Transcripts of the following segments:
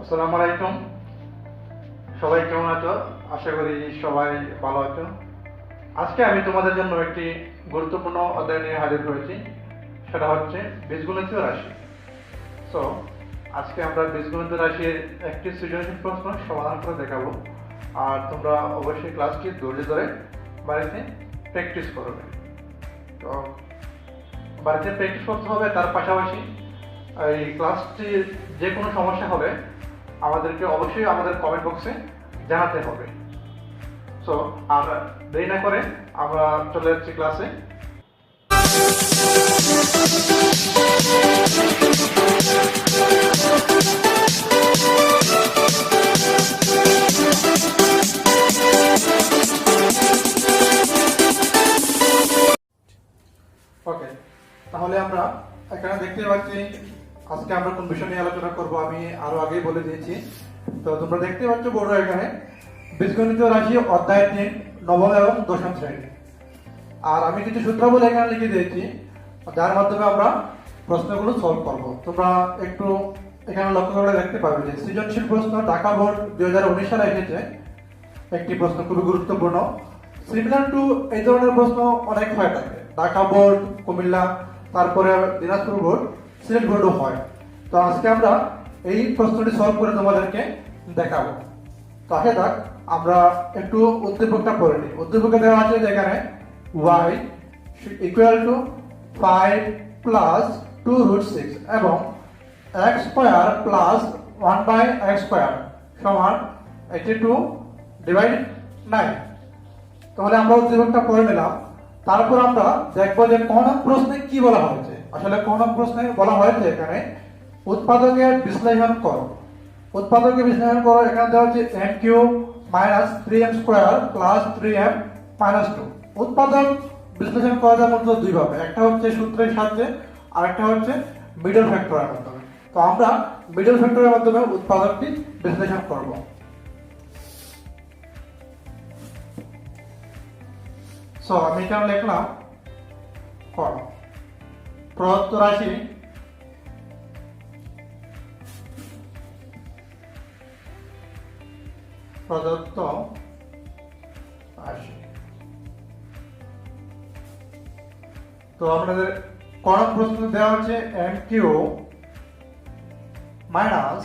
আসসালামু আলাইকুম। সবাই কেমন আছো? আশা করি সবাই ভালো আছো। আজকে আমি তোমাদের জন্য একটি গুরুত্বপূর্ণ অধ্যায় নিয়ে হাজির হয়েছি, সেটা হচ্ছে বীজগণিতীয় রাশি। সো আজকে আমরা বীজগণিত রাশির একটি সৃজনশীল প্রশ্ন সমাধান করে দেখাবো, আর তোমরা অবশ্যই ক্লাসটি ধৈর্য ধরে বাড়িতে প্র্যাকটিস করবে। তো বাড়িতে প্র্যাকটিস করতে হবে, তার পাশাপাশি এই ক্লাসটি যে কোনো সমস্যা হবে আমাদেরকে অবশ্যই আমাদের কমেন্ট বক্সে জানাতে হবে। সো আর দেরি না করে আমরা চলে যাচ্ছি ক্লাসে। ওকে, তাহলে আমরা এখানে দেখতে পাচ্ছি আজকে আমরা কোন বিষয় নিয়ে আলোচনা করব আমি আরো আগেই বলে দিয়েছি। তো তোমরা দেখতে পাচ্ছ বড় এখানে বীজগণিত রাশি অধ্যায় 3 নবম এবং দশম শ্রেণী। আর আমি কিছু সূত্রাবলী এখানে লিখে দিয়েছি, যার মাধ্যমে আমরা প্রশ্নগুলো সলভ করব। তোমরা একটু এখানে লক্ষ্য করে দেখতে পাবে যে সৃজনশীল প্রশ্ন ঢাকা বোর্ড 2019 সালে এসেছে একটি প্রশ্ন, খুবই গুরুত্বপূর্ণ। সিমিলার টু এই ধরনের প্রশ্ন অনেক হয়ে থাকে, ঢাকা বোর্ড, কুমিল্লা, তারপরে দিনাজপুর বোর্ড, সিলেট বোর্ডও হয়। তো আজকে আমরা এই প্রশ্নটি সলভ করে তোমাদেরকে দেখাবো। তো আগে থাক আমরা একটু উদ্দীপকটা পড়ে নিই। উদ্দীপকে দেওয়া আছে যেখানে y equal to 5 plus 2 root 6 এবং x square plus 1 by x square সমান 82 ডিভাইড 9। তাহলে আমরা উদ্দীপকটা পড়ে নিলাম। তারপর আমরা দেখবো যে কোন প্রশ্নে কি বলা হয়েছে। আসলে কোন প্রশ্নে বলা হয়েছে এখানে উৎপাদকের বিশ্লেষণ করো। উৎপাদকের বিশ্লেষণ করো, এখানে দেওয়া হচ্ছে m cube minus 3m square plus 3m minus 2। উৎপাদক বিশ্লেষণ করা যায় মূলত দুই ভাবে, একটা হচ্ছে সূত্রের সাহায্যে আর একটা হচ্ছে মিডল ফ্যাক্টরের মাধ্যমে। তো আমরা মিডল ফ্যাক্টরের মাধ্যমে উৎপাদকটি বিশ্লেষণ করব। সো আমি এখানে লিখলাম করো প্রদত্ত রাশি প্রদত্ত রাশি। তো আপনাদের কোন প্রশ্ন দেওয়া হচ্ছে m cube minus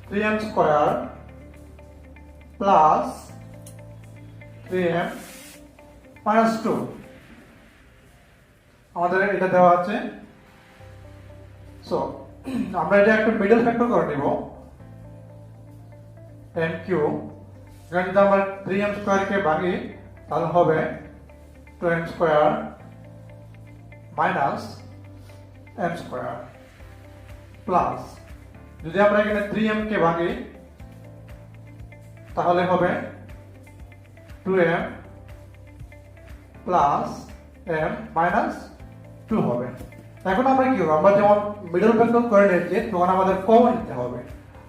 3m square plus 3m minus 2 আমাদের এটা দেওয়া আছে। সো আমরা এটা একটা মিডল ফ্যাক্টর করে নিব। m কিউব এখানে যদি আমরা 3m স্কয়ার কে ভাঙি তাহলে হবে 2m square minus m square plus যদি আমরা এখানে 3m কে ভাঙি তাহলে হবে 2m প্লাস m মাইনাস 2 হবে। এখন আমরা কি করব, আমরা যেমন মিডল ফ্যাক্টর করে নিয়েছি তখন আমাদের কমন নিতে হবে।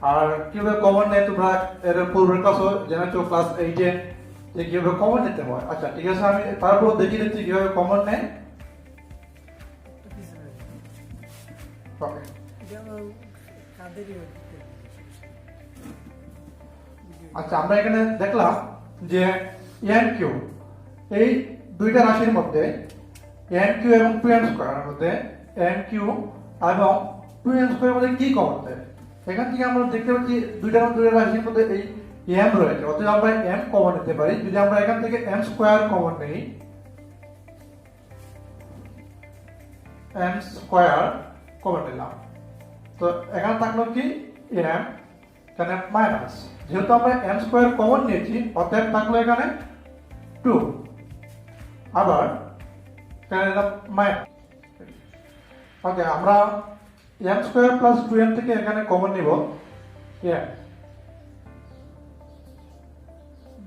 আর কিভাবে কমন নেয় তোমরা এর পূর্বের ক্লাসও জেনেছো ক্লাস 8 এ যে কিভাবে কমন নিতে হয়। আচ্ছা ঠিক আছে, আমি তারপর দেখিয়ে দিচ্ছি কিভাবে কমন নেয়। ওকে, আচ্ছা আমরা এখানে দেখলাম যে n কিউ এই দুইটা রাশির মধ্যে n কিউ এবং 2m স্কয়ারের মধ্যে n কিউ এবং 2m স্কয়ারের মধ্যে কি কমন দেয়। এখান থেকে আমরা দেখতে পাচ্ছি দুইটা রাশির মধ্যে এই m রয়েছে, অতএব আমরা m কমন নিতে পারি। যদি আমরা এখান থেকে m স্কয়ার কমন নেই, m স্কয়ার কমন নিলাম, তো এখানে থাকলো কি m, এখানে মাইনাস, যেহেতু আমরা m স্কয়ার কমন নিয়েছি অতএব থাকলো এখানে 2, আবার এখানে নিলাম মাইনাস। ওকে, আমরা m স্কয়ার প্লাস 2m থেকে এখানে কমন নিব m।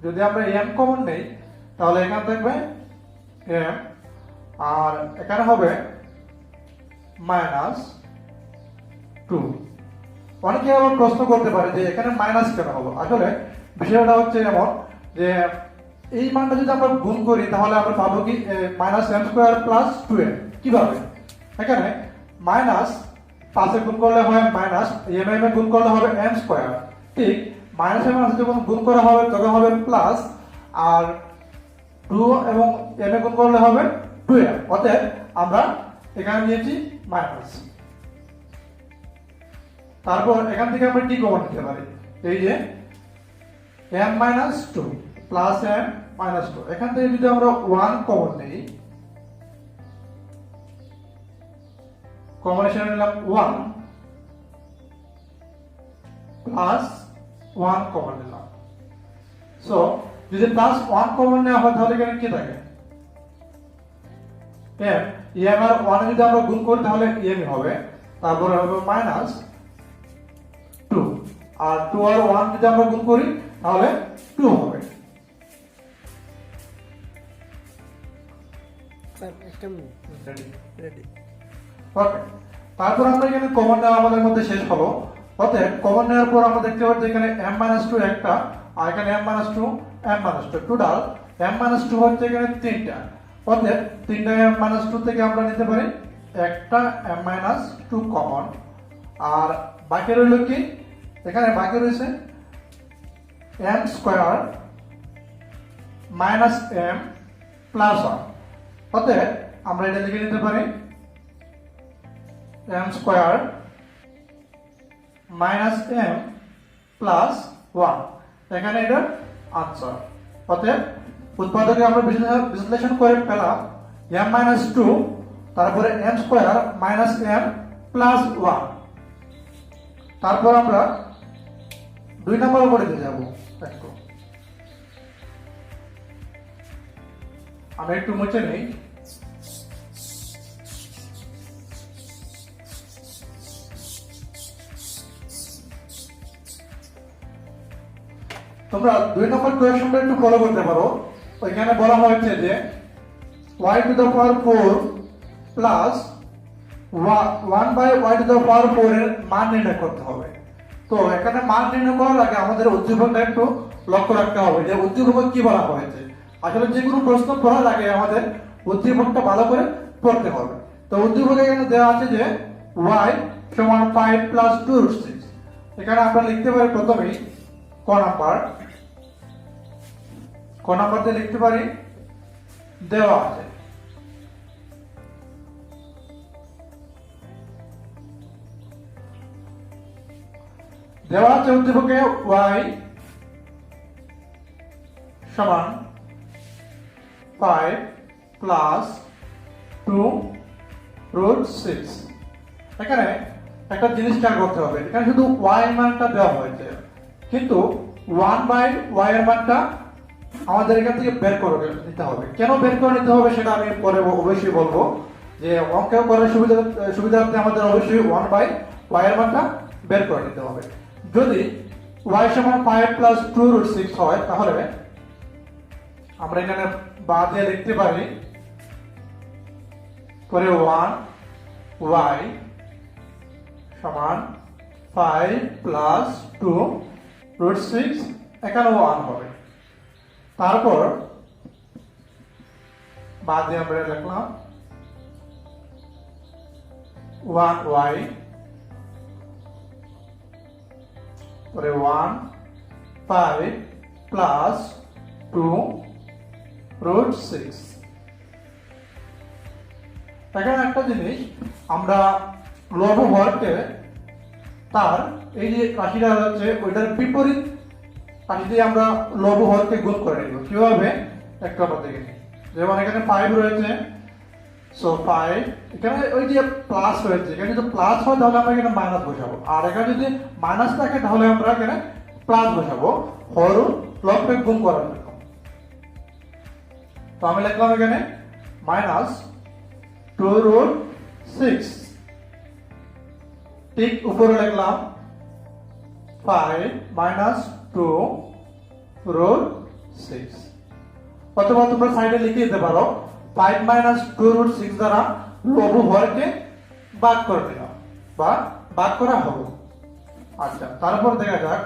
যদি আমরা m কমন নেই তাহলে এখানে থাকবে m আর এখানে হবে মাইনাস 2। অনেকে আবার প্রশ্ন করতে পারে যে এখানে মাইনাস কেন হলো। আসলে বিষয়টা হচ্ছে এমন যে এই মানটা যদি আমরা গুণ করি তাহলে আমরা পাবো কি minus m square plus 2m। কিভাবে? এখানে মাইনাস পাশে গুণ করলে হয় মাইনাস, এম এম এ গুণ করলে হবে এম স্কয়ার। ঠিক মাইনাস এর মাইনাস যখন গুণ করা হবে তখন হবে প্লাস, আর 2 এবং এম এ গুণ করলে হবে 2m। অতএব আমরা এখানে নিয়েছি মাইনাস। তারপর এখান থেকে আমরা কি কমন নিতে পারি, এই যে m minus 2 plus m minus 2, এখান থেকে যদি আমরা 1 কমন নেই, কম্বিনেশন নিলাম 1 প্লাস 1 কমন নিলাম। সো যদি প্লাস 1 কমন নেওয়া হয় তাহলে এখানে কি থাকে, m, m আর 1 যদি আমরা গুণ করি তাহলে m হবে, তারপরে হবে মাইনাস 2, আর 2 আর 1 যদি আমরা গুণ করি তাহলে 2 হবে। ওকে, তারপর আমরা এখানে কমন নেওয়া আমাদের মধ্যে শেষ হলো। অতএব কমন নেওয়ার পর আমরা দেখতে পাচ্ছি এখানে m-2 একটা, আর এখানে m-2 m-2, টোটাল m-2 হচ্ছে এখানে 3টা। অতএব 3টা m-2 থেকে আমরা নিতে পারি একটা m-2 কমন, আর বাকি রইল কি, এখানে বাকি রয়েছে m square minus m plus 1। অতএব আমরা এটা লিখে নিতে পারি m square minus m plus 1, এখানে এটা আনসার। অতএব উৎপাদকে আমরা বিশ্লেষণ করে পেলাম m-2, তারপরে m square minus m plus 1। তারপর আমরা 2 নম্বর করে দিয়ে যাব। একটু আমি একটু মুছে নেই। তোমরা 2 নম্বর কোয়েশ্চনটা একটু ফলো করতে পারো। ওইখানে বলা হয়েছে যে y to the power 4 plus 1 by y to the power 4 এর মান নির্ণয় করতে হবে। তো এখানে মান নির্ণয় করার আগে আমাদের উদ্দীপকটা একটু লক্ষ্য রাখতে হবে যে উদ্দীপক কি বলা হয়েছে। আসলে যে কোনো প্রশ্ন পড়ার আগে আমাদের উদ্দীপকটা ভালো করে পড়তে হবে। তো উদ্দীপকে এখানে দেওয়া আছে যে y সমান 5 প্লাস 2 রুট 6। এখানে আমরা লিখতে পারি প্রথমেই ক নাম্বারতে লিখতে পারি দেওয়া আছে উদ্দীপকে y সমান 5 প্লাস 2 রুট 6। এখানে একটা জিনিস খেয়াল করতে হবে, এখানে শুধু y মানটা দেওয়া হয়েছে, কিন্তু 1 বাই y এর মানটা আমাদের এখান থেকে বের করে নিতে হবে। কেন বের করে নিতে হবে সেটা আমি পরে অবশ্যই বলবো, যে অঙ্ক করার সুবিধার্থে আমাদের অবশ্যই 1 বাই y এর মানটা বের করে নিতে হবে। যদি y সমান 5 প্লাস 2 রুট 6 হয় তাহলে আমরা এখানে বাদ দিয়ে লিখতে পারি করে 1 y সমান 5 প্লাস 2 রুট 6, এখানে 1 হবে। তারপর বাদ দিয়ে আমরা লিখলাম 1y পরে 1 5 প্লাস 2 রুট 6। এখানে একটা জিনিস, আমরা লব হরকে তার এই যে রাশিটা হচ্ছে ওইটার বিপরীত রাশি দিয়ে আমরা লব হরকে গুণ করে নিব। কিভাবে একটু আমরা দেখে নিই। যেমন এখানে 5 রয়েছে, সো 5, এখানে ওই যে প্লাস রয়েছে, এখানে যদি প্লাস হয় তাহলে আমরা এখানে মাইনাস বসাবো, আর এখানে যদি মাইনাস থাকে তাহলে আমরা এখানে প্লাস বসাবো হর লবকে গুণ করার জন্য। তো আমি লিখলাম এখানে মাইনাস 2 রুট 6, ঠিক উপরে লিখলাম 5 মাইনাস 2 রুট 6। অথবা তোমরা সাইডে লিখে দিতে পারো 5 মাইনাস 2 রুট 6 দ্বারা লব হরকে ভাগ করে দিলাম বা ভাগ করা হবে। আচ্ছা, তারপর দেখা যাক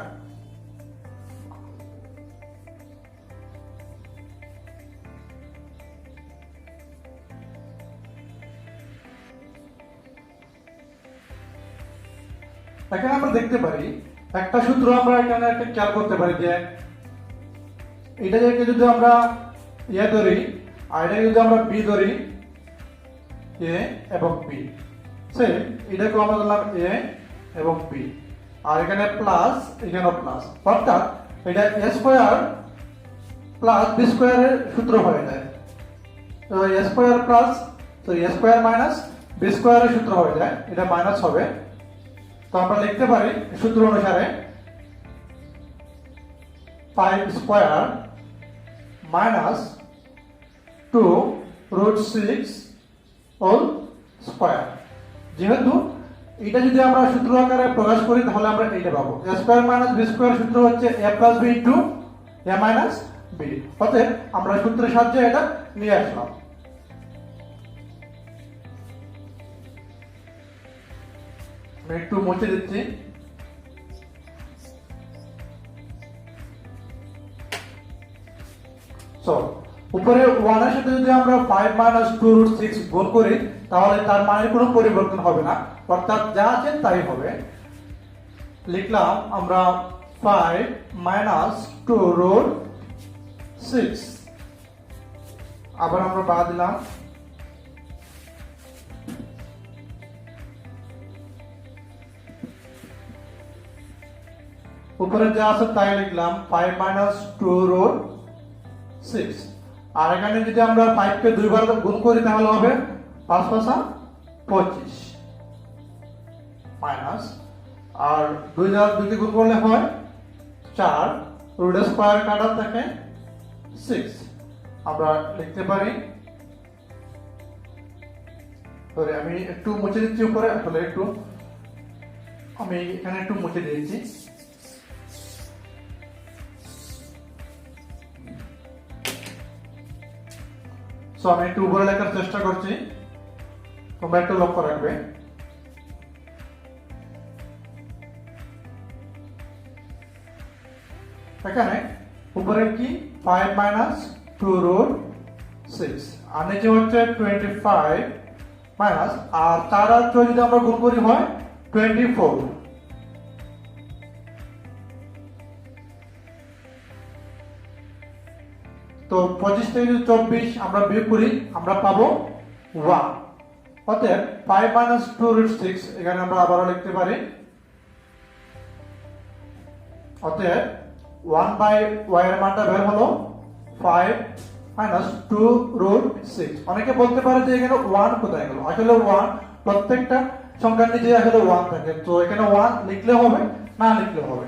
এখানে আমরা দেখতে পারি একটা সূত্র আমরা এখানে একটা খেয়াল করতে পারি যে এটাকে যদি আমরা এ ধরি আর এটাকে যদি আমরা বি ধরি এ এবং বি সেম এটাকে আমরা ধরলাম এ এবং বি আর এখানে প্লাস এখানেও প্লাস অর্থাৎ এটা এ স্কয়ার প্লাস বি স্কয়ারের সূত্র হয়ে যায় তো এ স্কয়ার প্লাস তো এ স্কয়ার মাইনাস বি স্কয়ারের সূত্র হয়ে যায় এটা মাইনাস হবে তো আমরা লিখতে পারি সূত্র অনুসারে 5 square minus 2 root 6 whole square যেহেতু এটা যদি আমরা সূত্র আকারে প্রকাশ করি তাহলে আমরা এইটা পাবো a square minus b square সূত্র হচ্ছে a plus b into a minus b অতএব আমরা সূত্রের সাহায্যে এটা নিয়ে আসলাম আমি একটু মুছে দিচ্ছি সো উপরে 1 এর সাথে যদি আমরা 5 মাইনাস 2 রুট 6 গুণ করি তাহলে তার মানের কোনো পরিবর্তন হবে না অর্থাৎ যা আছে তাই হবে লিখলাম আমরা 5 মাইনাস 2 রুট 6 আবার আমরা বাদ দিলাম উপরে যা আছে তাই লিখলাম 5 মাইনাস 2 রুট 6 আর এখানে যদি আমরা 5 কে দুইবার গুণ করি তাহলে হবে 5 5 25 মাইনাস আর 2 দ্বারা 2 কে গুণ করলে হয় 4 রুট স্কয়ার কাটা থাকে 6 আমরা লিখতে পারি ধরে আমি একটু মুছে দিচ্ছি উপরে আসলে একটু আমি এখানে একটু মুছে দিয়েছি সো আমি একটু উপরে লেখার চেষ্টা করছি তোমরা একটু লক্ষ্য রাখবে এখানে উপরে কি 5 মাইনাস 2 রুট 6 আর নিচে হচ্ছে 25 মাইনাস আর 4 আর 6 যদি আমরা গুণ করি হয় 24 তো 25 থেকে যদি 24 আমরা বিয়োগ করি আমরা পাবো 1 অতএব 5 মাইনাস 2 রুট 6 এখানে আমরা আবারও লিখতে পারি অতএব 1 বাই y এর মানটা বের হলো 5 মাইনাস 2 রুট 6 অনেকে বলতে পারে যে এখানে 1 কোথায় গেল আসলে 1 প্রত্যেকটা সংখ্যার নিচে আসলে 1 থাকে তো এখানে 1 লিখলে হবে না লিখলে হবে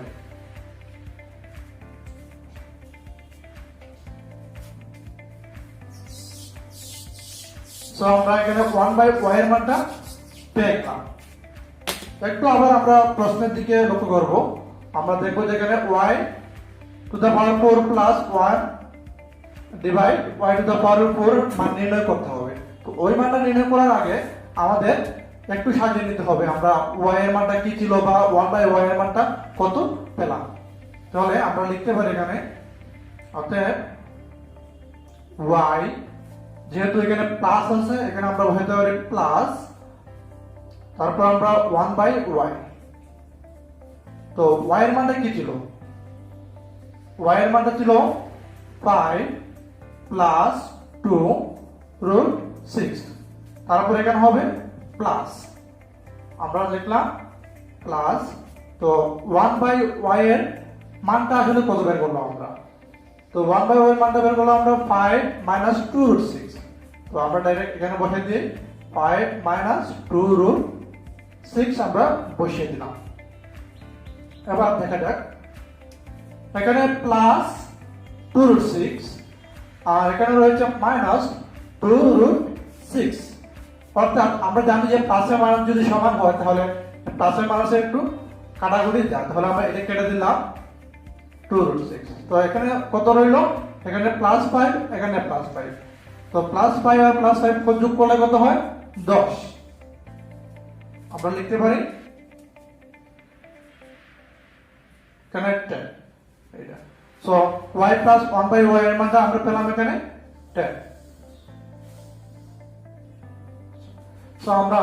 সো আমরা এখানে 1 বাই y এর মানটা পেয়ে গেলাম একটু আবার আমরা প্রশ্নের দিকে লক্ষ্য করব আমরা দেখব যে এখানে y to the power 4 plus 1 divide y to the power 4 মান নির্ণয় করতে হবে তো ওই মানটা নির্ণয় করার আগে আমাদের একটু সাজিয়ে নিতে হবে আমরা y এর মানটা কি ছিল বা 1 বাই y এর মানটা কত পেলাম তাহলে আমরা লিখতে পারি এখানে অতএব y যেহেতু এখানে প্লাস আছে এখানে আমরা বসাতে পারি প্লাস তারপর আমরা 1 বাই y তো y এর মানটা কি ছিল y এর মানটা ছিল 5 প্লাস 2 রুট 6 তারপর এখানে হবে প্লাস আমরা লিখলাম প্লাস তো 1 বাই y এর মানটা আসলে কত বের করলাম আমরা তো 1 বাই y এর মানটা বের করলাম আমরা 5 মাইনাস 2 রুট 6 তো আমরা ডাইরেক্ট এখানে বসিয়ে দিই 5 মাইনাস 2 রুট 6 আমরা বসিয়ে দিলাম এবার দেখা যাক এখানে প্লাস 2 রুট 6 আর এখানে রয়েছে মাইনাস 2 রুট 6 অর্থাৎ আমরা জানি যে প্লাসের মান যদি সমান হয় তাহলে প্লাসের মাইনাসে একটু কাটাকুটি যায় তাহলে আমরা এটা কেটে দিলাম 2 রুট 6 তো এখানে কত রইল এখানে প্লাস 5 এখানে প্লাস 5 তো প্লাস 5 আর প্লাস 5 যোগ করলে কত হয় 10 আমরা লিখতে পারি কানেক্ট 10 এটা so y plus 1 by y এর মানটা আমরা পেলাম এখানে 10 সো আমরা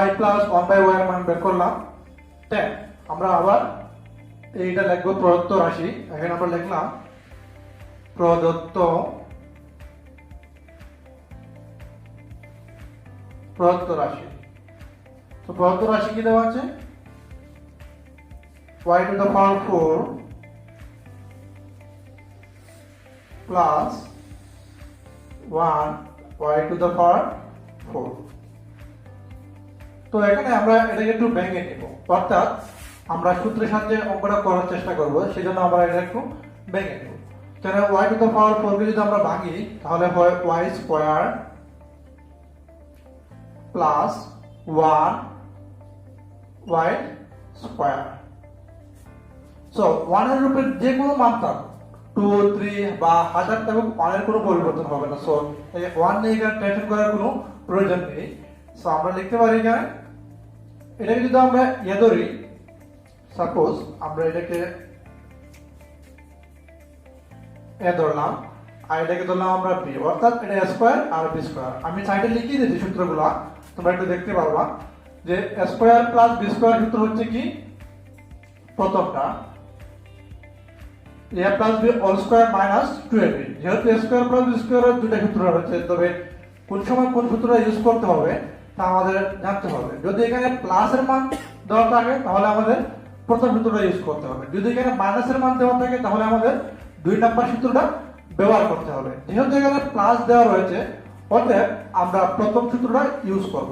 y প্লাস 1 বাই y এর মান বের করলাম 10। আমরা আবার এইটা লিখবো প্রদত্ত রাশি। এখানে আমরা লিখলাম প্রদত্ত রাশি। তো প্রদত্ত রাশি কি দেওয়া আছে? y to the power 4 plus 1 y to the power 4। তো এখানে আমরা এটাকে একটু ভেঙে নিব, অর্থাৎ আমরা সূত্রের সাহায্যে অঙ্কটা করার চেষ্টা করব, সেজন্য আমরা এটা একটু ভেঙে নিব। কেন y to the power 4 কে যদি আমরা ভাঙি তাহলে হয় y square plus 1 y square. So 1 এর উপরে যে কোনো মান থাক, 2 3 বা 1000 থাকুক, 1 এর কোনো পরিবর্তন হবে না। সো এই 1 নিয়ে এখানে টেনশন করার কোনো প্রয়োজন নেই। সো আমরা লিখতে পারি এখানে এটাকে যদি আমরা ধরি, সাপোজ আমরা এটাকে ধরলাম আর এটাকে ধরলাম আমরা b, অর্থাৎ এটা a স্কয়ার আর b স্কয়ার। আমি সাইডে লিখিয়ে দিয়েছি সূত্রগুলো, তোমরা একটু দেখতে পারবা যে a square plus b square সূত্র হচ্ছে কি প্রথমটা a plus b whole square minus 2ab। যেহেতু a স্কয়ার প্লাস b স্কয়ারের দুটো সূত্র রয়েছে, তবে কোন সময় কোন সূত্রটা ইউজ করতে হবে তা আমাদের জানতে হবে। যদি এখানে প্লাস এর মান দেওয়া থাকে তাহলে আমাদের প্রথম সূত্রটা ইউজ করতে হবে, যদি এখানে মাইনাসের মান দেওয়া থাকে তাহলে আমাদের 2 নম্বর সূত্রটা ব্যবহার করতে হবে। যেহেতু এখানে প্লাস দেওয়া রয়েছে অতএব আমরা প্রথম সূত্রটা ইউজ করব।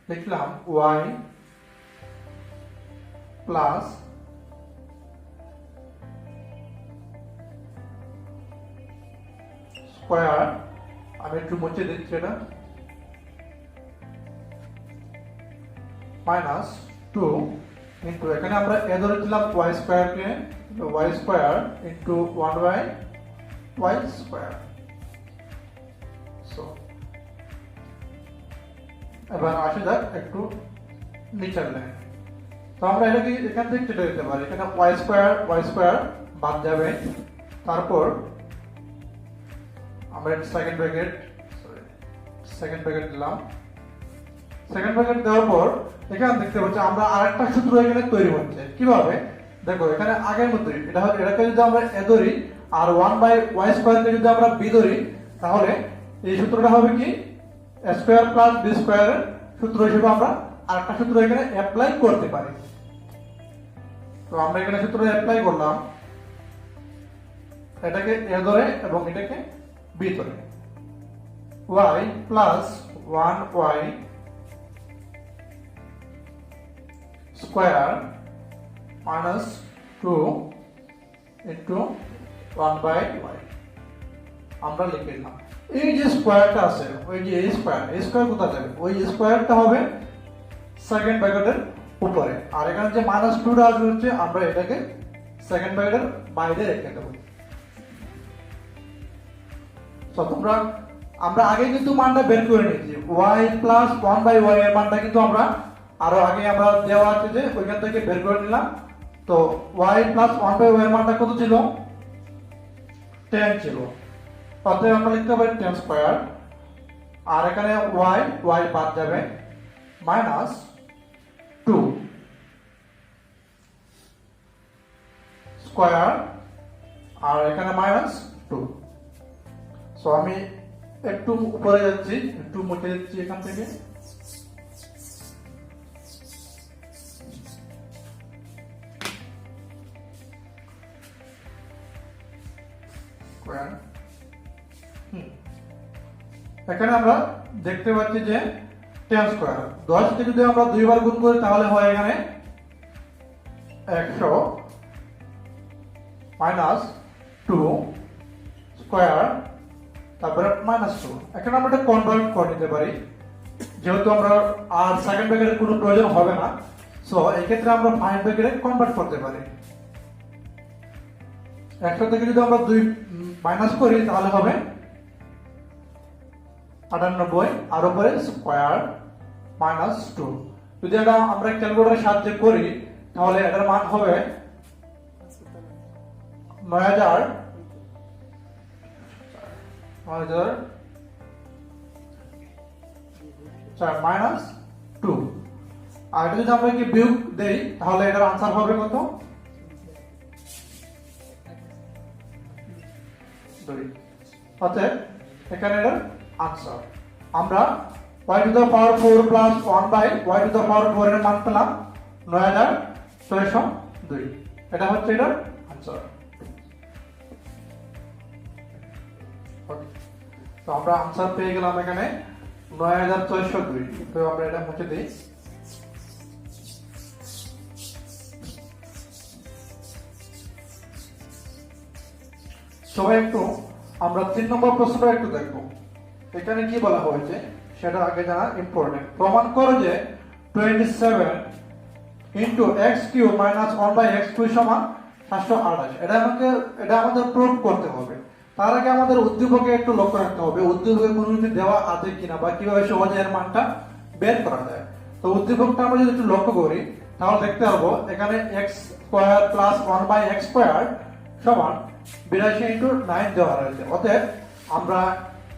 লিখলাম y প্লাস স্কয়ার, আমি একটু মুছে দিচ্ছি এটা, মাইনাস 2 ইন্টু এখানে আমরা এ ধরেছিলাম y স্কয়ার কে, y square into 1 by y square. So এবার আসে যাক একটু নিচের লাইন। তো আমরা এটাকে এখান থেকে কেটে দিতে পারি, এখানে y স্কয়ার বাদ যাবে, তারপর আমরা সেকেন্ড ব্র্যাকেট দিলাম। সেকেন্ড ব্র্যাকেট দেওয়ার পর এখানে দেখতে পাচ্ছি আমরা আরেকটা সূত্র এখানে তৈরি হচ্ছে। কিভাবে দেখো, এখানে আগের মতোই এটাকে যদি আমরা a ধরি আর 1 বাই y স্কয়ার কে যদি আমরা b ধরি তাহলে এই সূত্রটা হবে কি a স্কয়ার প্লাস b স্কয়ারের সূত্র হিসেবে আমরা আরেকটা সূত্র এখানে অ্যাপ্লাই করতে পারি। তো আমরা এখানে সূত্রটা অ্যাপ্লাই করলাম, এটাকে a ধরে এবং এটাকে b ধরে, y plus 1y square minus 2 into 1 by y আমরা লিখে দিলাম। এই যে স্কয়ারটা আছে, ওই যে এই স্কয়ার কোথায় যাবে? ওই স্কয়ারটা হবে সেকেন্ড ব্র্যাকেটের উপরে, আর এখানে যে মাইনাস 2টা আসবে হচ্ছে আমরা এটাকে সেকেন্ড ব্র্যাকেটের বাইরে রেখে দেব। তো তোমরা আমরা আগে কিন্তু মানটা বের করে নিয়েছি, y প্লাস 1 বাই y এর মানটা কিন্তু আমরা আরো আগে আমরা দেওয়া আছে যে ওইখান থেকে বের করে নিলাম। তো y প্লাস 1 বাই y এর মানটা কত ছিল? 10 ছিল। অতএব আমরা লিখতে পারি 10 স্কয়ার, আর এখানে y বাদ যাবে, মাইনাস 2 স্কয়ার, আর এখানে মাইনাস 2। সো আমি একটু উপরে যাচ্ছি, একটু মুছে দিচ্ছি এখান থেকে। এখানে আমরা দেখতে পাচ্ছি যে 10 স্কয়ার, 10 কে যদি আমরা দুইবার গুণ করি তাহলে হয় এখানে 100 মাইনাস 2 স্কয়ার, তারপরে মাইনাস 2। এখানে আমরা এটা কনভার্ট করে নিতে পারি, যেহেতু আমরা আর সেকেন্ড ব্র্যাকেটের কোনো প্রয়োজন হবে না। সো এই ক্ষেত্রে আমরা ফার্স্ট ব্র্যাকেটে কনভার্ট করতে পারি। 100 থেকে যদি আমরা 2 মাইনাস করি তাহলে হবে 98, আর উপরে স্কয়ার মাইনাস 2। যদি এটা আমরা ক্যালকুলেটরের সাহায্যে করি তাহলে এটার মান হবে 9000 আমাদের -2। আর এটা যদি আমরা কি বিয়োগ দেই তাহলে এটার आंसर হবে কত? 2। অতএব এখানে এর आंसर আমরা y to the power 4 plus 1 by y to the power 4 এর মান পেলাম 9602। এটা হচ্ছে এটার आंसर। তো আমরা आंसर পেয়ে গেলাম এখানে 9602। তো আমরা এটা মুছে দেই। সবাই একটু আমরা 3 নম্বর প্রশ্নটা একটু দেখব। এখানে কি বলা হয়েছে সেটা আগে জানা ইম্পর্টেন্ট। প্রমাণ করো যে 27 x³ - 1/x2 = 728। এটা আমাদের প্রুফ করতে হবে। তার আগে আমাদের উদ্দীপকে একটু লক্ষ্য রাখতে হবে উদ্দীপকে কোনো কিছু দেওয়া আছে কিনা বা কিভাবে সহজে এর মানটা বের করা যায়। তো উদ্দীপকটা আমরা যদি একটু লক্ষ্য করি তাহলে দেখতে পাবো এখানে x² + 1/x² = 82 × 9 দেওয়া রয়েছে। অতএব আমরা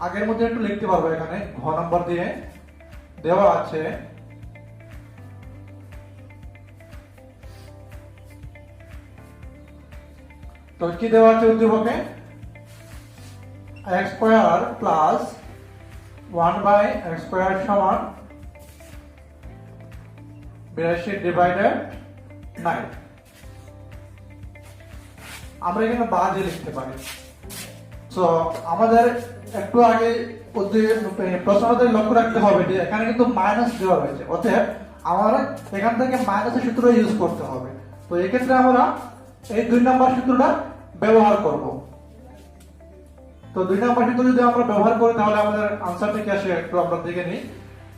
আগের মধ্যে একটু লিখতে পারবো। এখানে ঘ নাম্বার দিয়ে দেওয়া আছে তো কি দেওয়া আছে উদ্দীপকে x² + 1/x² = 82/9। আমরা এখানে বাজে লিখতে পারি। তো আমাদের একটু আগে প্রশ্নটাতে লক্ষ্য রাখতে হবে যে এখানে কিন্তু মাইনাস দেওয়া রয়েছে। অতএব আমরা এখান থেকে মাইনাসের সূত্র ইউজ করতে হবে। তো এই ক্ষেত্রে আমরা এই 2 নম্বর সূত্রটা ব্যবহার করব। তো 2 নম্বর সূত্র যদি আমরা ব্যবহার করি তাহলে আমাদের आंसरটা কি আসে একটু আমরা দেখে নিই।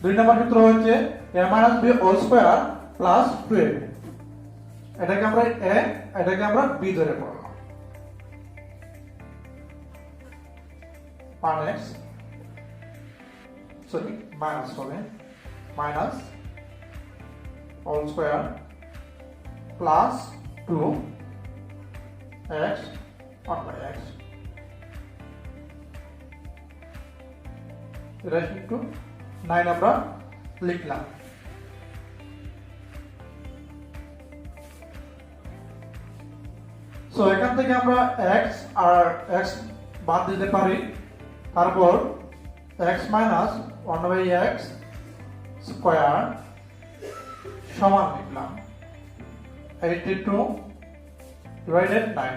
2 নম্বর সূত্র হচ্ছে a - b² + 12। এটাকে আমরা a এটাকে আমরা b ধরে পড়লাম। 1x সরি মাইনাস হবে minus whole square plus 2x 1/x রেশন টু 9 আমরা লিখলাম। সো এখান থেকে আমরা x আর x বাদ দিতে পারি। তারপর x - 1/x² সমান লিখলাম 82/9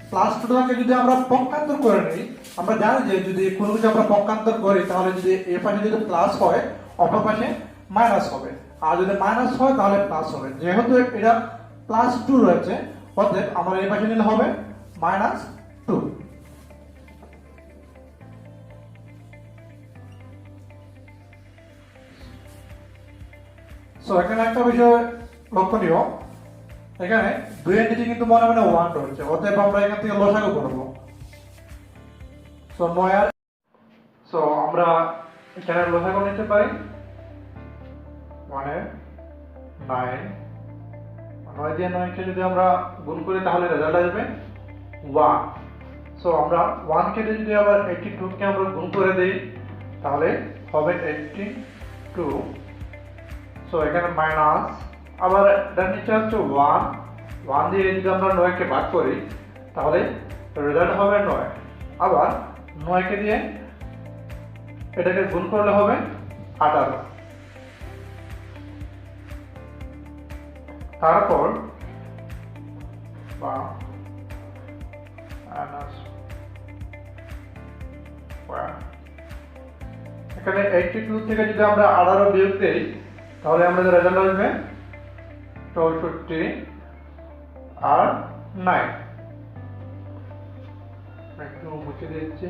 প্লাস 2টাকে যদি আমরা পক্ষান্তর করে নিই আমরা জানি যে যদি কোনো কিছু আমরা পক্ষান্তর করি তাহলে যদি এই পাশে যদি প্লাস হয় অপর পাশে মাইনাস হবে, আর যদি মাইনাস হয় তাহলে প্লাস হবে। যেহেতু এটা +2 রয়েছে অতএব আমরা এই পাশে নিলে হবে -2। সো এখানে একটা বিষয় লক্ষণীয় এখানে 2 এর নিচে কিন্তু মনে মনে 1 রয়েছে। অতএব আমরা এখান থেকে লসাগু করব। সো 9 আর সো আমরা এখানে লসাগু নিতে পারি 1 এর 9 9 দিয়ে 9 কে যদি আমরা গুণ করি তাহলে রেজাল্ট আসবে 1। সো আমরা 1 কে যদি আবার 82 কে আমরা গুণ করে দেই তাহলে হবে 82। সো এখানে মাইনাস আবার এটার নিচে হচ্ছে 1 দিয়ে যদি আমরা 9 কে ভাগ করি তাহলে রেজাল্ট হবে 9। আবার 9 কে দিয়ে এটাকে গুণ করলে হবে 18। তারপর এখানে 82 থেকে যদি আমরা 18 বিয়োগ দেই তাহলে আমাদের রেজাল্ট আসবে 64 আর 9। একটু মুছে দিচ্ছি।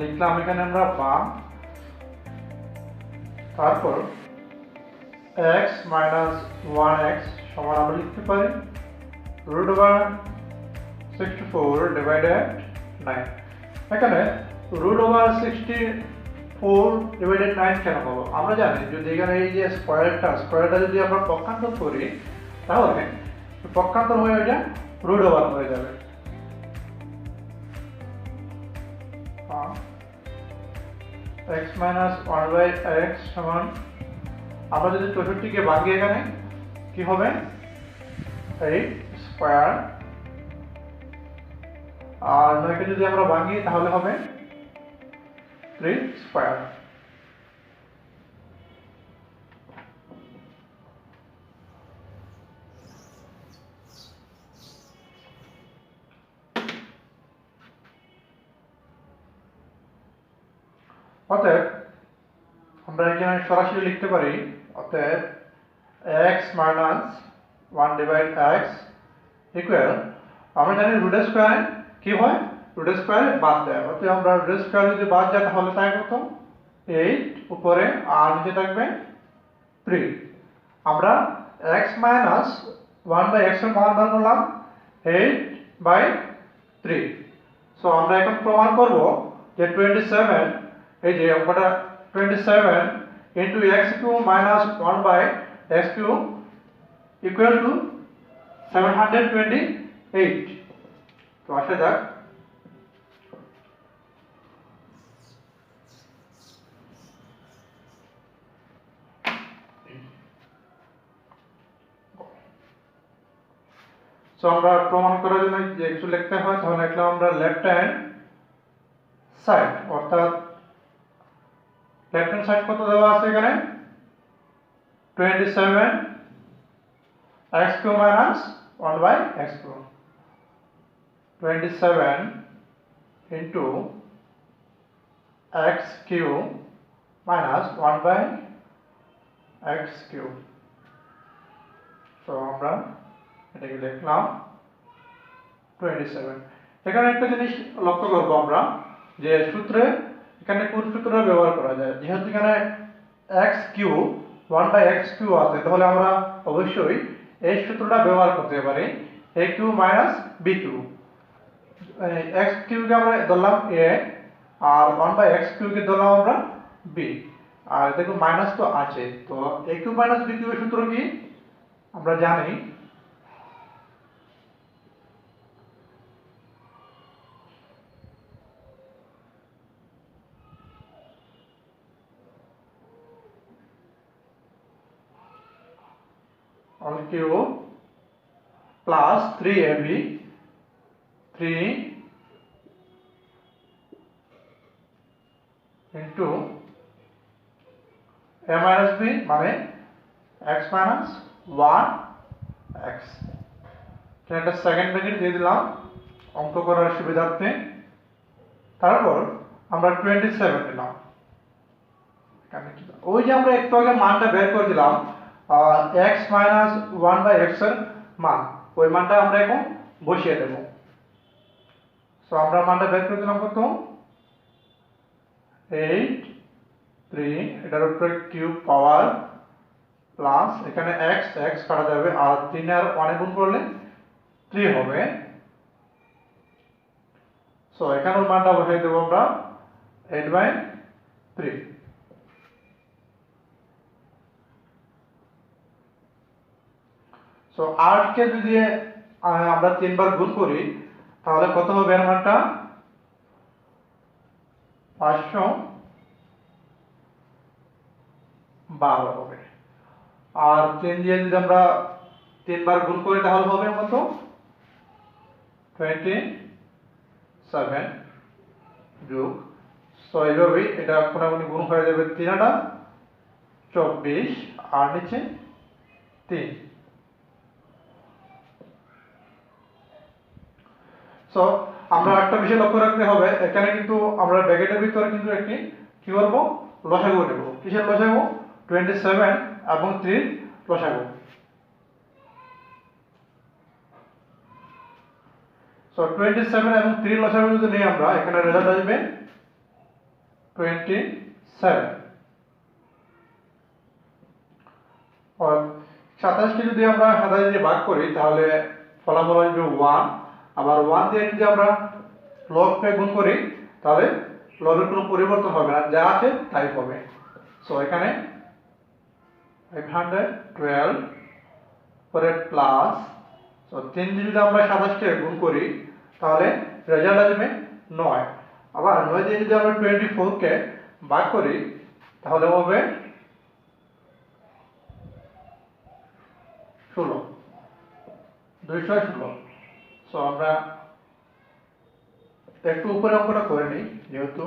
লিখলাম এখানে আমরা বাম, তারপর x - 1x সমান আমরা লিখতে পারি √64/9। এখানে √64/9 কেন হলো? আমরা জানি যদি এখানে এই যে স্কোয়ারটা যদি আমরা পক্ষান্তর করি তাহলে পক্ষান্তর হয়ে যায় √ওভার হয়ে যাবে। x মাইনাস 1/x সমান, আমরা যদি 64 ভাঙি এখানে কি হবে 8 স্কয়ার, আর 9 যদি আমরা ভাঙি তাহলে হবে 3 স্কয়ার। অতএব আমরা এখানে সরাসরি লিখতে পারি, অতএব x মাইনাস 1/x ইকুয়াল, আমরা জানি রুট স্কয়ার কি হয়, রুট স্কয়ার বাদ দেয়, অতএব আমরা রুট স্কয়ার যদি বাদ যায় তাহলে তাই কত 8 উপরে আর নিচে থাকবে 3। আমরা x মাইনাস 1/x এর মান বার করলাম 8/3। সো আমরা এখন প্রমাণ করব যে 27, এই যে অঙ্কটা 27 into x³ minus 1/x³ equal to 728। তো আসা যাক, সো আমরা প্রমাণ করার জন্য যে কিছু লিখতে হয় তাহলে লিখলাম আমরা লেফট হ্যান্ড সাইড, অর্থাৎ লেফট হ্যান্ড সাইড কত দেওয়া আছে এখানে 27 x³ minus 1/x³, 27 into x³ minus 1/x³। তো আমরা এটাকে লিখলাম 27। এখানে একটা জিনিস লক্ষ্য করব আমরা যে সূত্রে এখানে কোন সূত্রটা ব্যবহার করা যায়, যেহেতু এখানে x³ 1/x³ আছে তাহলে আমরা অবশ্যই এই সূত্রটা ব্যবহার করতে পারি, a³ minus b³ x³ কে আমরা ধরলাম a আর 1/x³ কে ধরলাম আমরা b, আর দেখো মাইনাস তো আছে, তো a³ minus b³ এর সূত্র কি আমরা জানি, all cube plus 3ab 3 into a minus b মানে x minus 1x। এটা সেকেন্ড ব্র্যাকেট দিয়ে দিলাম অঙ্ক করার সুবিধার্থে। তারপর আমরা 27 দিলাম, ওই যে আমরা একটু আগে মানটা বের করে দিলাম x minus 1/x এর মান, ওই মানটা আমরা এখন বসিয়ে দেব। সো আমরা মানটা বের করে দিলাম কত 8 3, এটার উপরে কিউব পাওয়ার প্লাস এখানে x কাটা যাবে আর 3 আর 1 গুণ করলে 3 হবে। সো এখানে মানটা বসিয়ে দেব আমরা 8/3। সো 8 কে যদি আমরা 3 বার গুণ করি তাহলে কত হবে এর মানটা 512 হবে, আর 3 দিয়ে যদি আমরা 3 বার গুণ করি তাহলে হবে কত 27 যোগ, সো এইভাবেই এটা কোনাকুনি গুণ হয়ে যাবে 3 আটা 24 আর নিচে 3। সো আমরা একটা বিষয় লক্ষ্য রাখতে হবে, এখানে কিন্তু আমরা ব্র্যাকেটের ভিতরে কিন্তু একটি কি করব লসাগু নেব। কিসের লসাগু 27 এবং 3 লসাগু। সো 27 এবং 3 লসাগু যদি নিই আমরা এখানে রেজাল্ট আসবে 27। আর 27 কে যদি আমরা 27 দিয়ে ভাগ করি তাহলে ফলাফল আসবে 1, আবার 1 দিয়ে যদি আমরা লবকে গুণ করি তাহলে লবের কোনো পরিবর্তন হবে না, যা আছে তাই হবে। সো এখানে 512 পরে প্লাস, সো 3 দিয়ে যদি আমরা 27 কে গুণ করি তাহলে রেজাল্ট আসবে 9। আবার 9 দিয়ে যদি আমরা 24 কে ভাগ করি তাহলে হবে 16, 216। সো আমরা একটু উপরে অঙ্কটা করে নিই, যেহেতু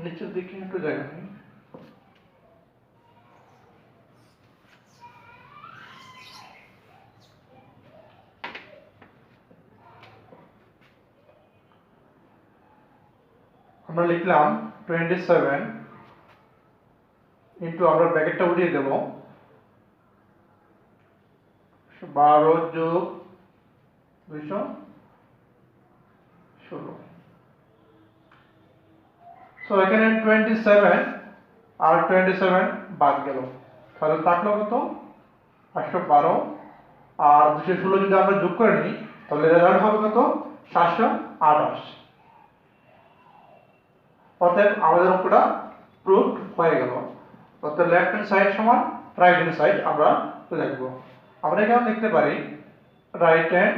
নিচের দিকে একটু জায়গা নেই। আমরা লিখলাম 27 ইন্টু, আমরা ব্র্যাকেটটা উঠিয়ে দেব 12 যোগ 216। সো এখানে 27 আর 27 বাদ গেল, তাহলে থাকলো কত 812, আর 216 যদি আমরা যোগ করে নিই তাহলে রেজাল্ট হবে কত 728। অতএব আমাদের অঙ্কটা প্রুফ হয়ে গেল। অর্থাৎ লেফট হ্যান্ড সাইড সমান রাইট হ্যান্ড সাইড আমরা লিখব। আমরা এখানে লিখতে পারি রাইট হ্যান্ড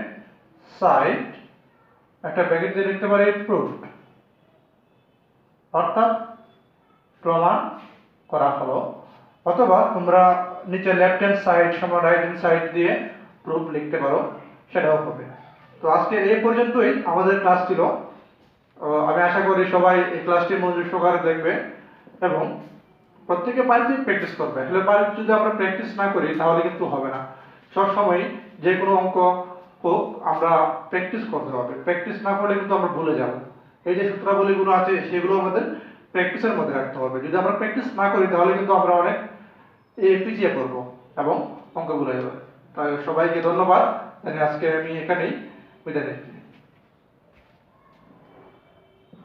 সাইড, একটা ব্র্যাকেট দিয়ে লিখতে পারি প্রুফড, অর্থাৎ প্রমাণ করা হলো। অথবা তোমরা নিচে লেফট হ্যান্ড সাইড সমান রাইট হ্যান্ড সাইড দিয়ে প্রুফ লিখতে পারো, সেটাও হবে। তো আজকে এই পর্যন্তই আমাদের ক্লাস ছিল। আমি আশা করি সবাই এই ক্লাসটি মনোযোগ সহকারে দেখবে এবং প্রত্যেকে বাড়িতে প্র্যাকটিস করবে। আসলে বাড়িতে যদি আমরা প্র্যাকটিস না করি তাহলে কিন্তু হবে না। সব সময় যে কোনো অঙ্ক হোক আমরা প্র্যাকটিস করতে হবে, প্র্যাকটিস না করলে কিন্তু আমরা ভুলে যাব। এই যে সূত্রাবলীগুলো আছে সেগুলো আমাদের প্র্যাকটিসের মধ্যে রাখতে হবে। যদি আমরা প্র্যাকটিস না করি তাহলে কিন্তু আমরা অনেক পিছিয়ে পড়বো এবং অঙ্ক ভুলে যাবে। তাই সবাইকে ধন্যবাদ, আজকে আমি এখানেই বিদায় নিচ্ছি।